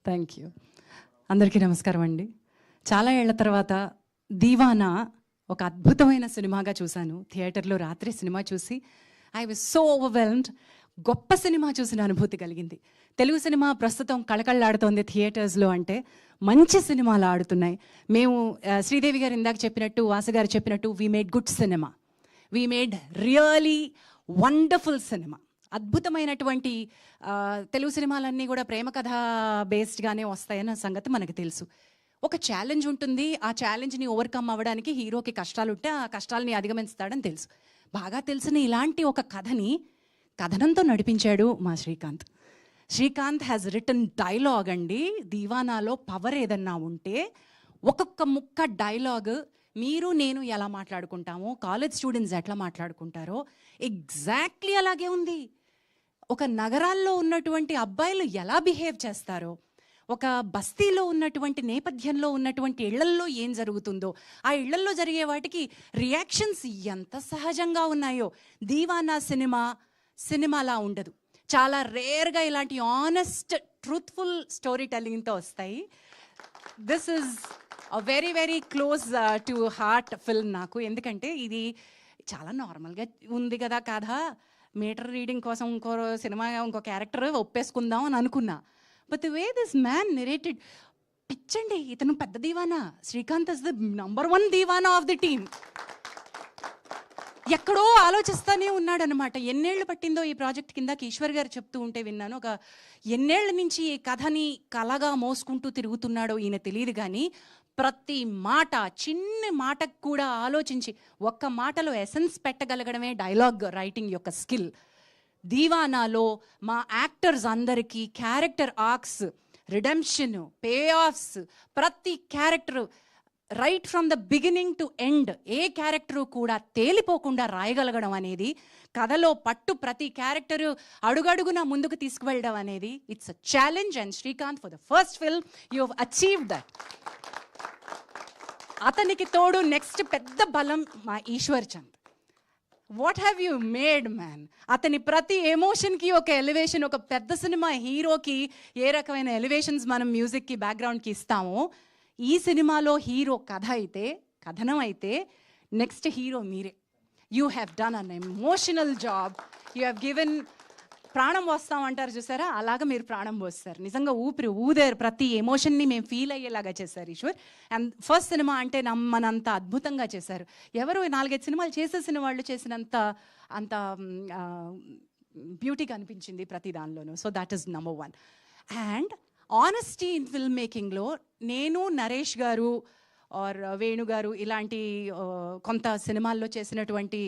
Thank you. అందరికీ నమస్కారం అండి. చాలా ఏళ్ల తర్వాత దీవానా ఒక అద్భుతమైన సినిమాగా చూశాను. థియేటర్లో రాత్రి సినిమా చూసి ఐ వాజ్ సో ఓవర్వెల్మ్డ్. గొప్ప సినిమా చూసిన అనుభూతి కలిగింది. తెలుగు సినిమా ప్రస్తుతం కళకళలాడుతోంది థియేటర్స్లో అంటే మంచి సినిమాలు ఆడుతున్నాయి. మేము శ్రీదేవి గారు ఇందాక చెప్పినట్టు, వాసు గారు చెప్పినట్టు, we made good cinema, we made really wonderful cinema. అద్భుతమైనటువంటి తెలుగు సినిమాలన్నీ కూడా ప్రేమ కథ బేస్డ్గానే వస్తాయన్న సంగతి మనకు తెలుసు. ఒక ఛాలెంజ్ ఉంటుంది, ఆ ఛాలెంజ్ని ఓవర్కమ్ అవ్వడానికి హీరోకి కష్టాలు ఉంటే ఆ కష్టాలని అధిగమిస్తాడని తెలుసు. బాగా తెలిసిన ఇలాంటి ఒక కథని కథనంతో నడిపించాడు మా Srikanth. Srikanth has written dialogue అండి. దీవానాలో పవర్ ఏదన్నా ఉంటే ఒక్కొక్క ముక్క డైలాగ్ మీరు నేను ఎలా మాట్లాడుకుంటామో, కాలేజ్ స్టూడెంట్స్ ఎట్లా మాట్లాడుకుంటారో ఎగ్జాక్ట్లీ అలాగే ఉంది. ఒక నగరాల్లో ఉన్నటువంటి అబ్బాయిలు ఎలా బిహేవ్ చేస్తారో, ఒక బస్తీలో ఉన్నటువంటి నేపథ్యంలో ఉన్నటువంటి ఇళ్లల్లో ఏం జరుగుతుందో, ఆ ఇళ్లల్లో జరిగే వాటికి రియాక్షన్స్ ఎంత సహజంగా ఉన్నాయో దీవానా సినిమాలా ఉండదు. చాలా రేర్గా ఇలాంటి ఆనెస్ట్ ట్రూత్ఫుల్ స్టోరీ టెల్లింగ్తో వస్తాయి. This is very very close to heart film నాకు. ఎందుకంటే ఇది చాలా నార్మల్గా ఉంది కదా కథ, మీటర్ రీడింగ్ కోసం ఇంకో సినిమా ఇంకో క్యారెక్టర్ ఒప్పేసుకుందాం అని అనుకున్నా. But the way this man narrated, పిచ్చండి, ఇతను పెద్ద దీవానా. శ్రీకాంత్ ఇస్ ద #1 దీవానా ఆఫ్ ది టీమ్. ఎక్కడో ఆలోచిస్తూనే ఉన్నాడు అనమాట. ఎన్నేళ్ళు పట్టిందో ఈ ప్రాజెక్ట్ కింద ఈశ్వర్ గారు చెప్తూ ఉంటే విన్నాను. ఒక ఎన్నేళ్ల నుంచి ఈ కథని కలగా మోసుకుంటూ తిరుగుతున్నాడో ఈయన తెలియదు, కానీ ప్రతి మాట, చిన్న మాటకు కూడా ఆలోచించి ఒక్క మాటలో ఎసెన్స్ పెట్టగలగడమే డైలాగ్ రైటింగ్ యొక్క స్కిల్. దీవానాలో మా యాక్టర్స్ అందరికీ character arcs, redemption, payoffs, ప్రతి character right from the beginning to end ఏ క్యారెక్టరు కూడా తేలిపోకుండా రాయగలగడం అనేది, కథలో పట్టు ప్రతి క్యారెక్టరు అడుగడుగున ముందుకు తీసుకువెళ్ళడం అనేది it's a challenge. And Srikanth for the first film you have achieved that. అతనికి తోడు నెక్స్ట్ పెద్ద బలం మా Eshwar Chand. What have you made man. అతని ప్రతి ఎమోషన్కి ఒక ఎలివేషన్. ఒక పెద్ద సినిమా హీరోకి ఏ రకమైన ఎలివేషన్స్ మనం మ్యూజిక్కి బ్యాక్గ్రౌండ్కి ఇస్తామో, ఈ సినిమాలో హీరో కథ అయితే, కథనం అయితే, నెక్స్ట్ హీరో మీరే. You have done an emotional job. You have given, ప్రాణం పోస్తామంటారు చూసారా, అలాగా మీరు ప్రాణం పోస్తారు. నిజంగా ఊపిరి ఊదారు. ప్రతి ఎమోషన్ని మేము ఫీల్ అయ్యేలాగా చేశారు ఈశ్వర్. అండ్ ఫస్ట్ సినిమా అంటే నమ్మనంత అద్భుతంగా చేశారు. ఎవరు 4-5 సినిమాలు చేసేసిన వాళ్ళు చేసినంత అంత బ్యూటీగా అనిపించింది ప్రతి దానిలోనూ. So that is #1. And honesty in film మేకింగ్లో నేను, నరేష్ గారు ఆర్ వేణు గారు ఇలాంటి కొంత సినిమాల్లో చేసినటువంటి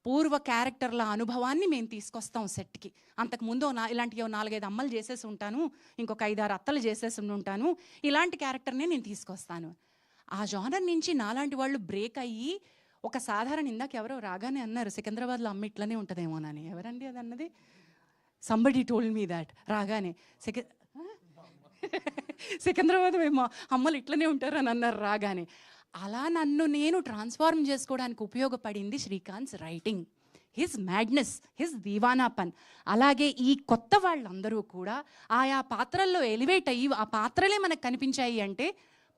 పూర్వ క్యారెక్టర్ల అనుభవాన్ని మేము తీసుకొస్తాం సెట్కి. అంతకుముందు ఇలాంటి 4-5 అమ్మలు చేసేసి ఉంటాను, ఇంకొక 5-6 అత్తలు చేసేసి ఉంటాను, ఇలాంటి క్యారెక్టర్నే నేను తీసుకొస్తాను. ఆ జానర్ నుంచి నాలాంటి వాళ్ళు బ్రేక్ అయ్యి ఒక సాధారణ, ఇందాక ఎవరో రాగానే అన్నారు సికింద్రాబాద్లో అమ్మ ఇట్లనే ఉంటుందేమోనని. ఎవరండి అది అన్నది? Somebody told me that. రాగానే సికింద్రాబాద్ మేము అమ్మలు ఇట్లనే ఉంటారని అన్నారు రాగానే. అలా నన్ను నేను ట్రాన్స్ఫార్మ్ చేసుకోవడానికి ఉపయోగపడింది Srikanth writing, his madness, his దీవానా పన్. అలాగే ఈ కొత్త వాళ్ళందరూ కూడా ఆయా పాత్రల్లో ఎలివేట్ అయ్యి ఆ పాత్రలే మనకు కనిపించాయి అంటే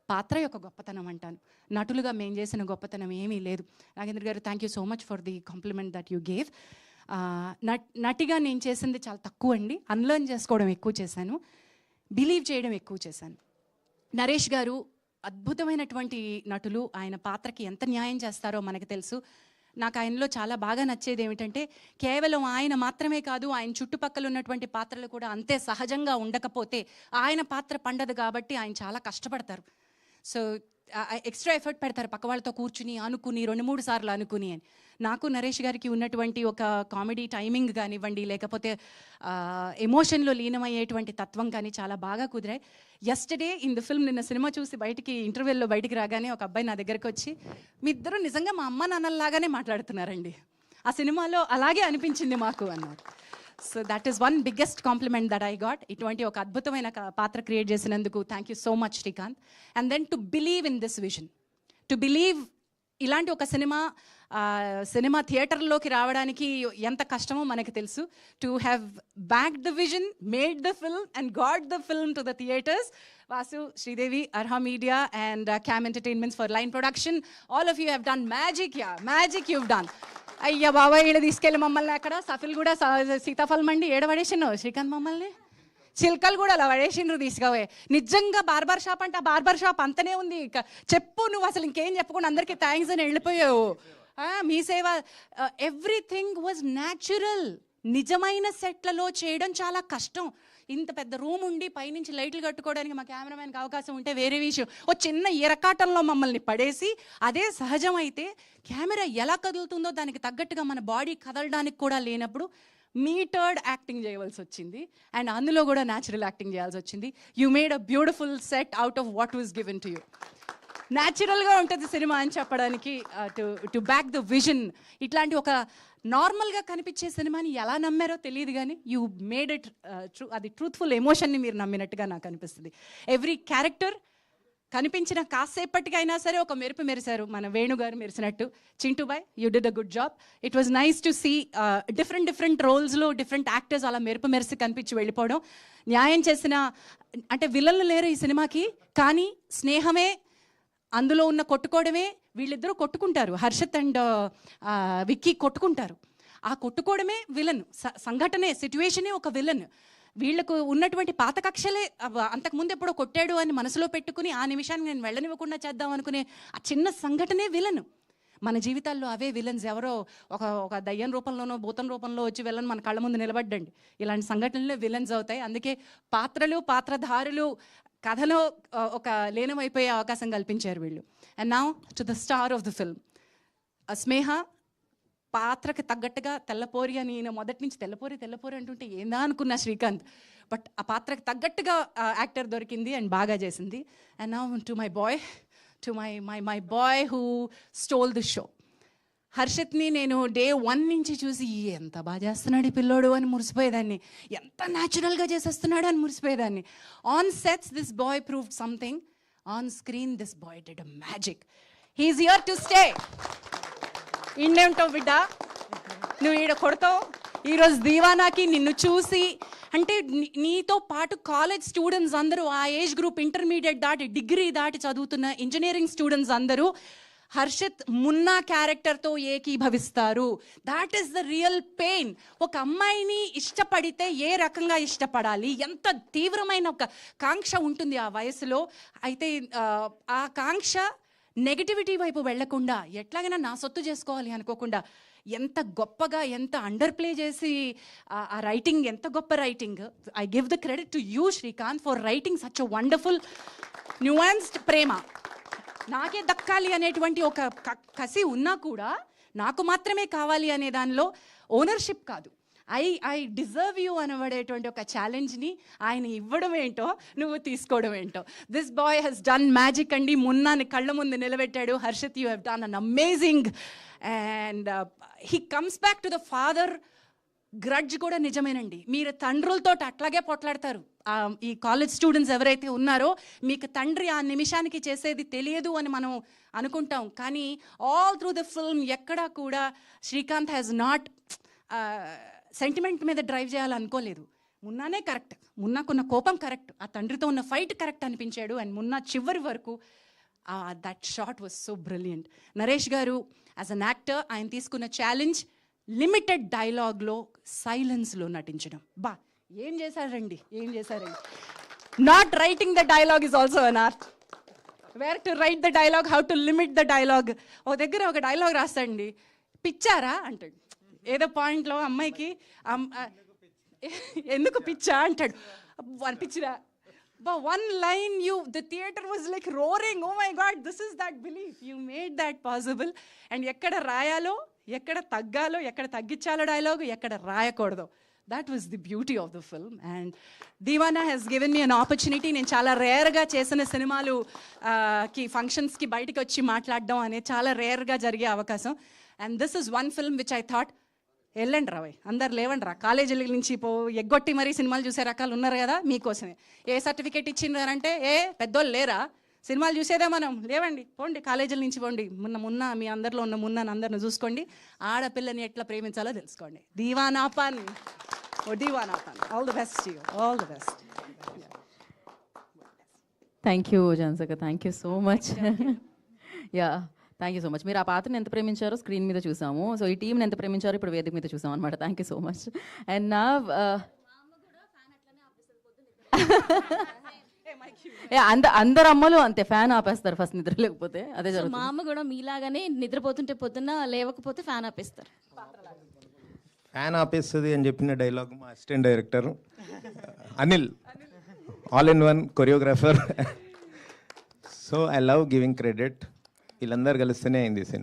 పాత్ర యొక్క గొప్పతనం అంటాను. నటులుగా మేము చేసిన గొప్పతనం ఏమీ లేదు. నాగేంద్ర గారు, thank you so much for the compliment that you gave. నటిగా నేను చేసింది చాలా తక్కువ అండి. అన్లర్న్ చేసుకోవడం ఎక్కువ చేశాను, బిలీవ్ చేయడం ఎక్కువ చేశాను. నరేష్ గారు అద్భుతమైనటువంటి నటులు. ఆయన పాత్రకి ఎంత న్యాయం చేస్తారో మనకు తెలుసు. నాకు ఆయనలో చాలా బాగా నచ్చేది ఏమిటంటే, కేవలం ఆయన మాత్రమే కాదు, ఆయన చుట్టుపక్కల ఉన్నటువంటి పాత్రలు కూడా అంతే సహజంగా ఉండకపోతే ఆయన పాత్ర పండదు. కాబట్టి ఆయన చాలా కష్టపడతారు. సో ఎక్స్ట్రా ఎఫర్ట్ పెడతారు పక్క వాళ్ళతో కూర్చుని అనుకుని 2-3 సార్లు అనుకుని అని. నాకు నరేష్ గారికి ఉన్నటువంటి ఒక కామెడీ టైమింగ్ కానివ్వండి, లేకపోతే ఎమోషన్లో లీనమయ్యేటువంటి తత్వం కానీ చాలా బాగా కుదిరాయి. యస్టర్డే ఇన్ ద ఫిల్మ్, నిన్న సినిమా చూసి ఇంటర్వెల్లో బయటికి రాగానే ఒక అబ్బాయి నా దగ్గరకు వచ్చి, మీ ఇద్దరు నిజంగా మా అమ్మ నాన్నలాగానే మాట్లాడుతున్నారండి, ఆ సినిమాలో అలాగే అనిపించింది మాకు అన్నారు. So that is one biggest compliment that I got. ఇటువంటి ఒక అద్భుతమైన పాత్ర క్రియేట్ చేసినందుకు thank you so much Srikanth. And then to believe in this vision, to believe ఇలాంటి ఒక సినిమా థియేటర్లోకి రావడానికి ఎంత కష్టమో మనకు తెలుసు. To have backed the vision, made the film and got the film to the theatres. Vasu, Sridevi, Arha Media and Cam Entertainments for line production. All of you have done magic, yeah. Magic you've done. అయ్యా బాబా ఈడ తీసుకెళ్ళి మమ్మల్ని అక్కడ shuffle కూడా సీతాఫలం మండి ఏడ పడేసిండు శ్రీకాంత్ మమ్మల్ని. చిల్కలు కూడా అలా పడేసిండ్రు తీసుకుపోయి. నిజంగా బార్బర్ షాప్ అంటే ఆ బార్బర్ షాప్ అంతనే ఉంది. చెప్పు నువ్వు అసలు ఇంకేం చెప్పకుండా అందరికీ థ్యాంక్స్ అని వెళ్ళిపోయావు. మీ సేవ ఎవ్రీథింగ్ వాజ్ న్యాచురల్. నిజమైన సెట్లలో చేయడం చాలా కష్టం. ఇంత పెద్ద రూమ్ ఉండి పైనుంచి లైట్లు కట్టుకోవడానికి మా కెమెరామెన్కి అవకాశం ఉంటే వేరే విషయం. ఓ చిన్న ఎరకాటంలో మమ్మల్ని పడేసి అదే సహజం అయితే కెమెరా ఎలా కదులుతుందో దానికి తగ్గట్టుగా మన బాడీ కదలడానికి కూడా లేనప్పుడు మీటర్డ్ యాక్టింగ్ చేయవలసి వచ్చింది. అండ్ అందులో కూడా న్యాచురల్ యాక్టింగ్ చేయాల్సి వచ్చింది. You made a beautiful set out of what was given to you. న్యాచురల్గా ఉంటుంది సినిమా అని చెప్పడానికి, టు బ్యాక్ ద విజన్. ఇట్లాంటి ఒక నార్మల్గా కనిపించే సినిమాని ఎలా నమ్మారో తెలియదు కానీ యూ మేడ్ ఇట్ అది ట్రూత్ఫుల్ ఎమోషన్ని మీరు నమ్మినట్టుగా నాకు అనిపిస్తుంది. ఎవ్రీ క్యారెక్టర్ కనిపించిన కాసేపటికైనా సరే ఒక మెరుపు మెరిశారు. మన వేణుగారు మెరిసినట్టు. Chintu boy, you did a good job. It was nice to see different రోల్స్లో డిఫరెంట్ యాక్టర్స్ అలా మెరుపు మెరిసి కనిపించి వెళ్ళిపోవడం. న్యాయం చేసిన అంటే విలన్లు లేరు ఈ సినిమాకి, కానీ స్నేహమే అందులో ఉన్న కొట్టుకోవడమే. వీళ్ళిద్దరూ కొట్టుకుంటారు, హర్షత్ అండ్ విక్కీ కొట్టుకుంటారు. ఆ కొట్టుకోవడమే విలన్, సంఘటనే సిట్యువేషనే ఒక విలన్. వీళ్ళకు ఉన్నటువంటి పాత కక్షలే అంతకుముందు ఎప్పుడో కొట్టాడు అని మనసులో పెట్టుకుని ఆ నిమిషాన్ని నేను వెళ్ళనివ్వకుండా చేద్దాం అనుకునే ఆ చిన్న సంఘటనే విలన్. మన జీవితాల్లో అవే విలన్స్. ఎవరో ఒక దయ్యం రూపంలోనో భూతం రూపంలో వచ్చి విలన్ మన కళ్ళ ముందు నిలబడ్డండి. ఇలాంటి సంఘటనలే విలన్స్ అవుతాయి. అందుకే పాత్రలు పాత్రధారులు కథలో ఒక లీనమైపోయే అవకాశం కల్పించారు వీళ్ళు. And now to the star of the film. Sneha పాత్రకి తగ్గట్టుగా తెల్లపోరి అని నేను మొదటి నుంచి తెల్లపోరి అంటుంటే ఏందా అనుకున్నా శ్రీకాంత్. బట్ ఆ పాత్రకి తగ్గట్టుగా యాక్టర్ దొరికింది అండ్ బాగా చేసింది. And now to my boy, to my boy who stole the show. హర్షత్ని నేను డే 1 నుంచి చూసి ఎంత బాగా చేస్తున్నాడు ఈ పిల్లోడు అని మురిసిపోయేదాన్ని, ఎంత న్యాచురల్గా చేసేస్తున్నాడు అని మురిసిపోయేదాన్ని. On sets this boy proved something, on screen this boy did a magic. He's here to stay. ఇండేంటావు బిడ్డ, నువ్వు ఈడ కొడతావు. ఈరోజు దీవానాకి నిన్ను చూసి అంటే నీతో పాటు కాలేజ్ స్టూడెంట్స్ అందరూ, ఆ ఏజ్ గ్రూప్ ఇంటర్మీడియట్ దాటి డిగ్రీ దాటి చదువుతున్న ఇంజనీరింగ్ స్టూడెంట్స్ అందరూ హర్షత్ మున్నా క్యారెక్టర్తో ఏకీభవిస్తారు. That is the real pain. ఒక అమ్మాయిని ఇష్టపడితే ఏ రకంగా ఇష్టపడాలి, ఎంత తీవ్రమైన ఒక కాంక్ష ఉంటుంది ఆ వయసులో. అయితే ఆ కాంక్ష నెగటివిటీ వైపు వెళ్లకుండా ఎట్లాగైనా నా సొత్తు చేసుకోవాలి అనుకోకుండా ఎంత గొప్పగా, ఎంత అండర్ ప్లే చేసి ఆ రైటింగ్, ఎంత గొప్ప writing. I give the credit to you Srikanth for writing such a wonderful nuanced ప్రేమ. నాకే దక్కాలి అనేటువంటి ఒక కసి ఉన్నా కూడా నాకు మాత్రమే కావాలి అనే దానిలో ఓనర్షిప్ కాదు, ఐ డిజర్వ్ యూ అనబడేటువంటి ఒక ఛాలెంజ్ని ఆయన ఇవ్వడం ఏంటో, నువ్వు తీసుకోవడం ఏంటో. This boy Hess done magic అండి. మున్నాని కళ్ళ ముందు నిలబెట్టాడు. Harshad, you have done an amazing. And he comes back to the father grudge కూడా నిజమేనండి. మీరు తండ్రులతో అట్లాగే పోట్లాడతారు. ఈ కాలేజ్ స్టూడెంట్స్ ఎవరైతే ఉన్నారో, మీకు తండ్రి ఆ నిమిషానికి చేసేది తెలియదు అని మనం అనుకుంటాం, కానీ ఆల్ త్రూ ద ఫిల్మ్ ఎక్కడా కూడా శ్రీకాంత్ హ్యాస్ నాట్ సెంటిమెంట్ మీద డ్రైవ్ చేయాలనుకోలేదు. మున్నానే కరెక్ట్, మున్నాకున్న కోపం కరెక్ట్, ఆ తండ్రితో ఉన్న ఫైట్ కరెక్ట్ అనిపించాడు. అండ్ మున్నా చివరి వరకు that shot was so brilliant. Naresh గారు యాజ్ అన్ యాక్టర్ ఆయన తీసుకున్న ఛాలెంజ్ లిమిటెడ్ డైలాగ్లో సైలెన్స్లో నటించడం. ఏం చేశారండి. Not writing the dialogue is also an art. Where to write the dialogue, how to limit the dialogue. ఒక దగ్గర ఒక డైలాగ్ రాస్తాడండి, పిచ్చారా అంటాడు. ఏదో పాయింట్లో అమ్మాయికి ఎందుకు పిచ్చా అంటాడు. పిచ్చిరా. One line, the theater was like roaring. Oh my God, this is that belief. You made that possible. And ekkada rayalo, ekkada taggalo, ekkada taggichalo dialogue, ekkada rayakooడదు. That was the beauty of the film. And Deevana has given me an opportunity. నేను చాలా రేర్గా చేసిన సినిమాలు కి ఫంక్షన్స్కి బయటకు వచ్చి మాట్లాడడం అనేది చాలా రేర్గా జరిగే అవకాశం. And this is one film which I thought, వెళ్ళండి రావయ్, అందరు లేవండి రా, కాలేజీల నుంచి ఎగ్గొట్టి మరీ సినిమాలు చూసే రకాలు ఉన్నారు కదా, మీకోసమే. ఏ సర్టిఫికేట్ ఇచ్చిండ్రంటే, పెద్దోళ్ళు లేరా, సినిమాలు చూసేదే మనం, లేవండి పోండి, కాలేజీల నుంచి పోండి, మున్న మీ అందరిలో ఉన్న మున్నాను అందరిని చూసుకోండి, ఆడపిల్లని ఎట్లా ప్రేమించాలో తెలుసుకోండి. దీవానా పాన్, ఓ దీవానా పాన్. All the best you, all the best. Thank you జాన్సక్క, thank you so much. Yeah, thank you so much. మీరు ఆ పాత్రని ఎంత ప్రేమించారో స్క్రీన్ మీద చూసాము, సో ఈ టీంని ఎంత ప్రేమించారో ఇప్పుడు వేదిక మీద చూసాం అనమాట. Thank you so much. And నా అందరు అమ్మలు అంతే, ఫ్యాన్ ఆపేస్తారు ఫస్ట్ నిద్ర లేకపోతే, అదే జరుగుతుంది. మా అమ్మ కూడా మీలాగానే నిద్రపోతుంటే పొద్దున్న లేవకపోతే ఫ్యాన్ ఆపేస్తారు. ఫ్యాన్ ఆపేస్తుంది అని చెప్పిన డైలాగ్ మా assistant director Anil, all in one choreographer. So I love giving credit. వీళ్ళందరూ కలిస్తేనే అయింది సినిమా.